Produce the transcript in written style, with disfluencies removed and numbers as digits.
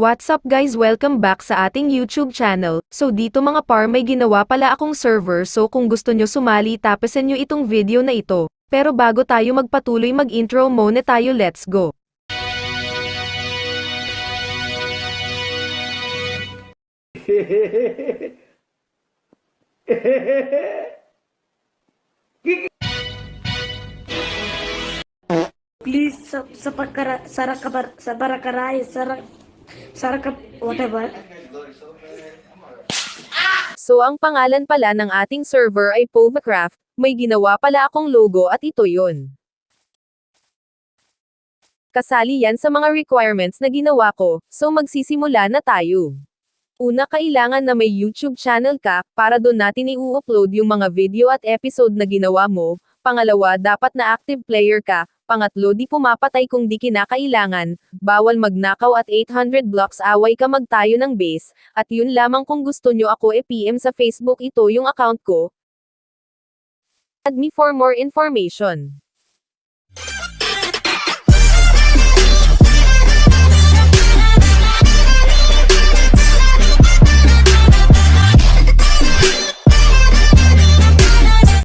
What's up guys, welcome back sa ating YouTube channel. So dito mga par, may ginawa pala akong server, so kung gusto nyo sumali tapusin nyo itong video na ito. Pero bago tayo magpatuloy, mag-intro muna tayo, let's go. Please sa barakaray, saraka whatever. So ang pangalan pala ng ating server ay Povacraft, may ginawa pala akong logo at ito yun. Kasali yan sa mga requirements na ginawa ko, so magsisimula na tayo. Una, kailangan na may YouTube channel ka, para doon natin i-upload yung mga video at episode na ginawa mo. Pangalawa, dapat na active player ka. Pangatlo, di pumapatay kung di kinakailangan. Bawal magnakaw at 800 blocks away ka magtayo ng base. At yun lamang, kung gusto nyo ako PM sa Facebook, ito yung account ko. Add me for more information.